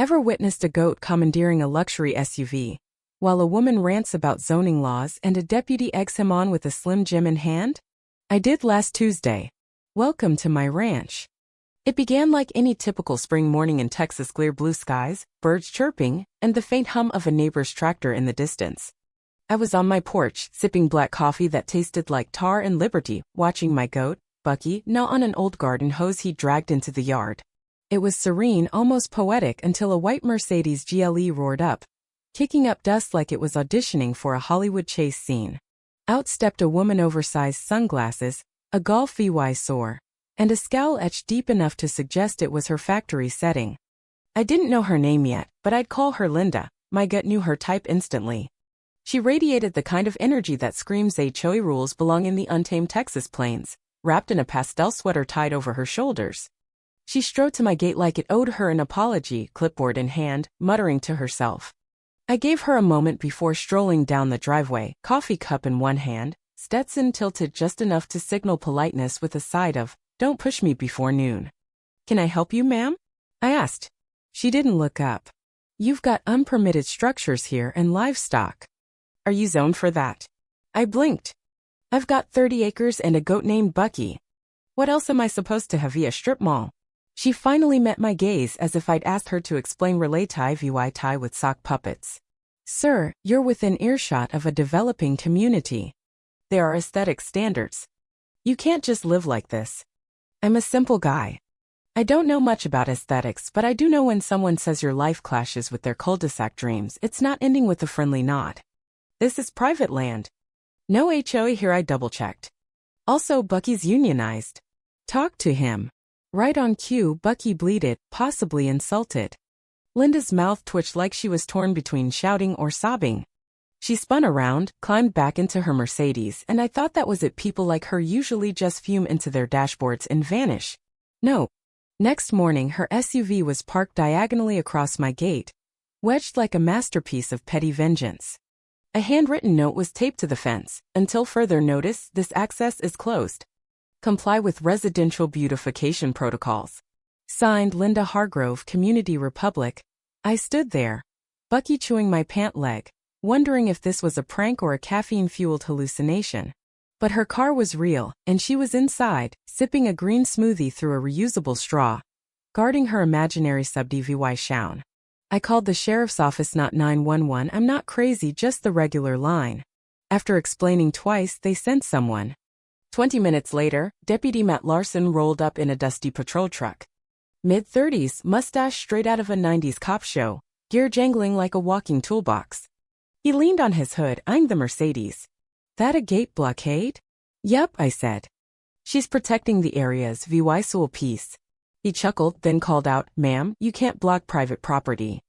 Ever witnessed a goat commandeering a luxury SUV, while a woman rants about zoning laws and a deputy eggs him on with a Slim Jim in hand? I did last Tuesday. Welcome to my ranch. It began like any typical spring morning in Texas: clear blue skies, birds chirping, and the faint hum of a neighbor's tractor in the distance. I was on my porch, sipping black coffee that tasted like tar and liberty, watching my goat, Bucky, gnaw on an old garden hose he dragged into the yard. It was serene, almost poetic, until a white Mercedes GLE roared up, kicking up dust like it was auditioning for a Hollywood chase scene. Out stepped a woman, oversized sunglasses, a Golf VY sore, and a scowl etched deep enough to suggest it was her factory setting. I didn't know her name yet, but I'd call her Linda. My gut knew her type instantly. She radiated the kind of energy that screams HOA rules belong in the untamed Texas plains, wrapped in a pastel sweater tied over her shoulders. She strode to my gate like it owed her an apology, clipboard in hand, muttering to herself. I gave her a moment before strolling down the driveway, coffee cup in one hand, Stetson tilted just enough to signal politeness with a side of, "Don't push me before noon." "Can I help you, ma'am?" I asked. She didn't look up. "You've got unpermitted structures here and livestock. Are you zoned for that?" I blinked. "I've got 30 acres and a goat named Bucky. What else am I supposed to have via strip mall?" She finally met my gaze as if I'd asked her to explain relay tie VY tie with sock puppets. "Sir, you're within earshot of a developing community. There are aesthetic standards. You can't just live like this." I'm a simple guy. I don't know much about aesthetics, but I do know when someone says your life clashes with their cul-de-sac dreams, it's not ending with a friendly nod. This is private land. No HOA here, I double-checked. Also, Bucky's unionized. Talk to him. Right on cue, Bucky bleated, possibly insulted. Linda's mouth twitched like she was torn between shouting or sobbing. She spun around, climbed back into her Mercedes, and I thought that was it. People like her usually just fume into their dashboards and vanish. No. Next morning, her SUV was parked diagonally across my gate, wedged like a masterpiece of petty vengeance. A handwritten note was taped to the fence. "Until further notice, this access is closed. Comply with residential beautification protocols." Signed, Linda Hargrove, Community Republic. I stood there, Bucky chewing my pant leg, wondering if this was a prank or a caffeine-fueled hallucination. But her car was real, and she was inside, sipping a green smoothie through a reusable straw, guarding her imaginary sub-DVY shown. I called the sheriff's office, not 911. I'm not crazy, just the regular line. After explaining twice, they sent someone. 20 minutes later, Deputy Matt Larson rolled up in a dusty patrol truck. Mid-30s, mustache straight out of a 90s cop show, gear jangling like a walking toolbox. He leaned on his hood, eyeing the Mercedes. "That a gate blockade?" "Yep," I said. "She's protecting the area's VY Sewell piece." He chuckled, then called out, "Ma'am, you can't block private property.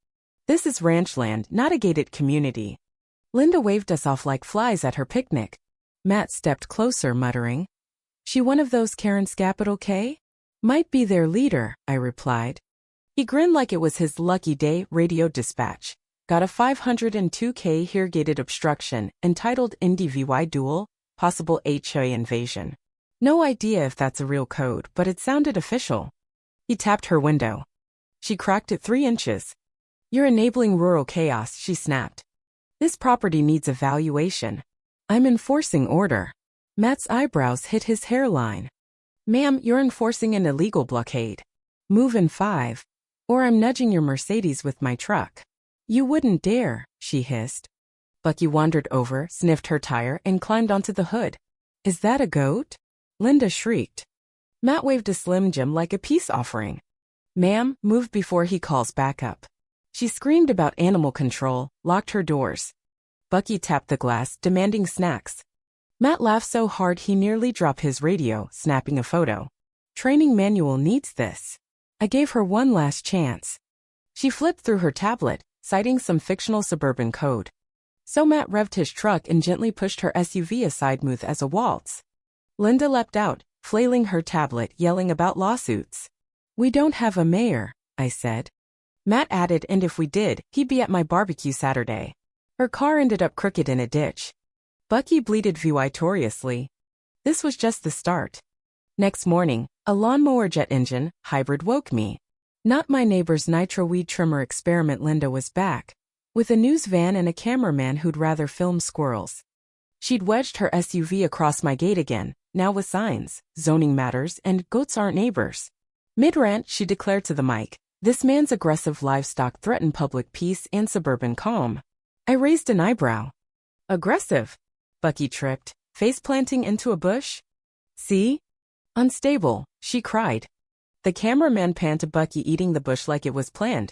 This is ranch land, not a gated community." Linda waved us off like flies at her picnic. Matt stepped closer, muttering, "She one of those Karen's capital K?" "Might be their leader," I replied. He grinned like it was his lucky day. Radio dispatch. "Got a 502K here, gated obstruction, entitled Indy VY Duel, possible HOA invasion." No idea if that's a real code, but it sounded official. He tapped her window. She cracked it 3 inches. "You're enabling rural chaos," she snapped. "This property needs evaluation." "I'm enforcing order." Matt's eyebrows hit his hairline. "Ma'am, you're enforcing an illegal blockade. Move in 5. Or I'm nudging your Mercedes with my truck." "You wouldn't dare," she hissed. Bucky wandered over, sniffed her tire, and climbed onto the hood. "Is that a goat?" Linda shrieked. Matt waved a Slim Jim like a peace offering. "Ma'am, move before he calls backup." She screamed about animal control, locked her doors. Bucky tapped the glass, demanding snacks. Matt laughed so hard he nearly dropped his radio, snapping a photo. "Training manual needs this." I gave her one last chance. She flipped through her tablet, citing some fictional suburban code. So Matt revved his truck and gently pushed her SUV aside, smooth as a waltz. Linda leapt out, flailing her tablet, yelling about lawsuits. "We don't have a mayor," I said. Matt added, "And if we did, he'd be at my barbecue Saturday." Her car ended up crooked in a ditch. Bucky bleated victoriously. This was just the start. Next morning, a lawnmower jet engine hybrid woke me. Not my neighbor's nitro weed trimmer experiment. Linda was back, with a news van and a cameraman who'd rather film squirrels. She'd wedged her SUV across my gate again, now with signs, zoning matters, and goats aren't neighbors. Mid-rant, she declared to the mic, this man's aggressive livestock threaten public peace and suburban calm. I raised an eyebrow. Aggressive? Bucky tripped, face-planting into a bush. See? Unstable, she cried. The cameraman panned to Bucky eating the bush like it was planned.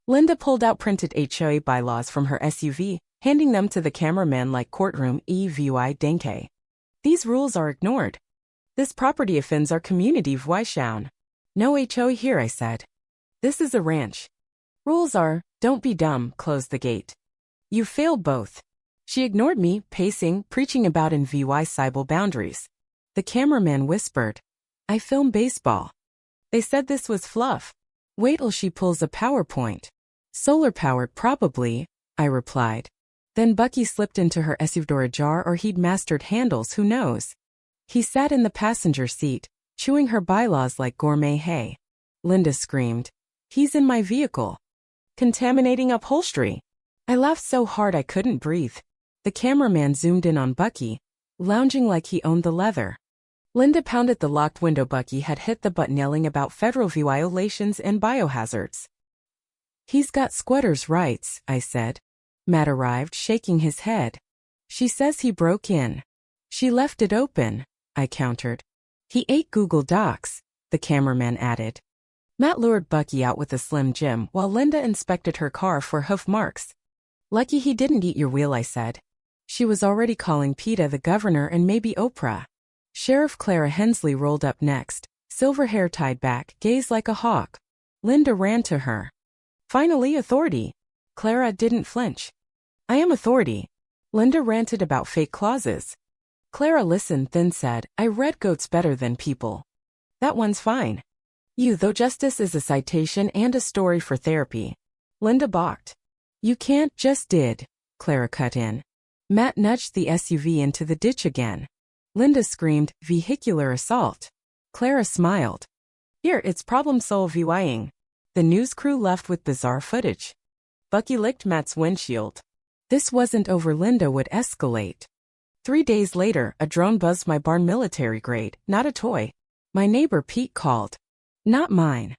Linda pulled out printed HOA bylaws from her SUV, handing them to the cameraman like courtroom EVY denke. These rules are ignored. This property offends our community Vyshown. No HOA here, I said. This is a ranch. Rules are, don't be dumb, close the gate. You failed both. She ignored me, pacing, preaching about in VY Cybele boundaries. The cameraman whispered, I film baseball. They said this was fluff. Wait till she pulls a PowerPoint. Solar-powered probably, I replied. Then Bucky slipped into her SUV door ajar, or he'd mastered handles, who knows. He sat in the passenger seat, chewing her bylaws like gourmet hay. Linda screamed, he's in my vehicle. Contaminating upholstery. I laughed so hard I couldn't breathe. The cameraman zoomed in on Bucky, lounging like he owned the leather. Linda pounded the locked window. Bucky had hit the button yelling about federal violations and biohazards. He's got squatters' rights, I said. Matt arrived, shaking his head. She says he broke in. She left it open, I countered. He ate Google Docs, the cameraman added. Matt lured Bucky out with a Slim Jim while Linda inspected her car for hoof marks. Lucky he didn't eat your wheel, I said. She was already calling PETA, the governor, and maybe Oprah. Sheriff Clara Hensley rolled up next, silver hair tied back, gaze like a hawk. Linda ran to her. Finally, authority. Clara didn't flinch. I am authority. Linda ranted about fake clauses. Clara listened, then said, I read goats better than people. That one's fine. You, though justice is a citation and a story for therapy. Linda balked. You can't, just did, Clara cut in. Matt nudged the SUV into the ditch again. Linda screamed, vehicular assault. Clara smiled. Here, it's problem solving. The news crew left with bizarre footage. Bucky licked Matt's windshield. This wasn't over. Linda would escalate. 3 days later, a drone buzzed my barn, military grade, not a toy. My neighbor Pete called. Not mine.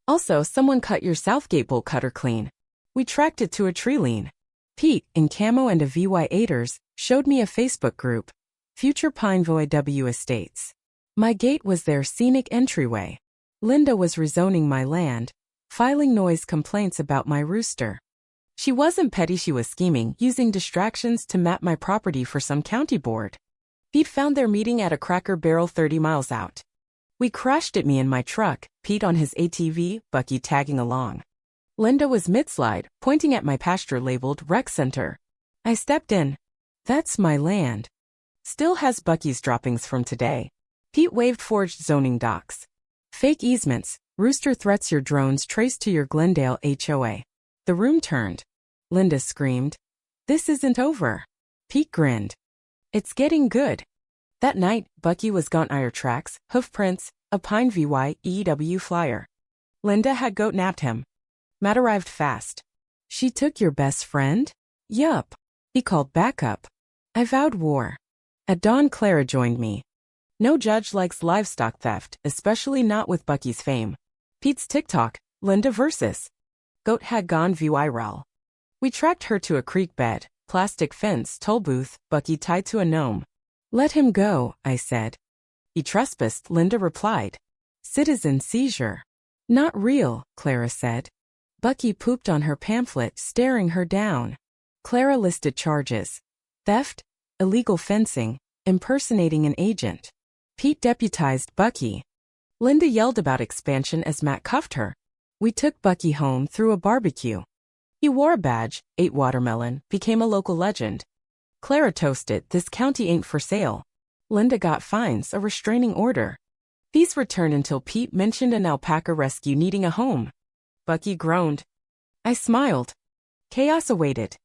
Also, someone cut your Southgate bolt cutter clean. We tracked it to a tree lean. Pete, in camo and a VY8ers, showed me a Facebook group. Future Pineville W Estates. My gate was their scenic entryway. Linda was rezoning my land, filing noise complaints about my rooster. She wasn't petty, she was scheming, using distractions to map my property for some county board. Pete found their meeting at a Cracker Barrel 30 miles out. We crashed at me in my truck, Pete on his ATV, Bucky tagging along. Linda was mid-slide, pointing at my pasture labeled Rec Center. I stepped in. That's my land. Still has Bucky's droppings from today. Pete waved forged zoning docs. Fake easements, rooster threats, your drones traced to your Glendale HOA. The room turned. Linda screamed. This isn't over. Pete grinned. It's getting good. That night, Bucky was gone. Iron tracks, hoof prints, a pine VY EW flyer. Linda had goat napped him. Matt arrived fast. She took your best friend? Yup. He called backup. I vowed war. At dawn, Clara joined me. No judge likes livestock theft, especially not with Bucky's fame. Pete's TikTok, Linda versus. Goat had gone viral. We tracked her to a creek bed, plastic fence, toll booth, Bucky tied to a gnome. Let him go, I said. He trespassed, Linda replied. Citizen seizure. Not real, Clara said. Bucky pooped on her pamphlet, staring her down. Clara listed charges. Theft, illegal fencing, impersonating an agent. Pete deputized Bucky. Linda yelled about expansion as Matt cuffed her. We took Bucky home through a barbecue. He wore a badge, ate watermelon, became a local legend. Clara toasted, this county ain't for sale. Linda got fines, a restraining order. Peace returned until Pete mentioned an alpaca rescue needing a home. Bucky groaned. I smiled. Chaos awaited.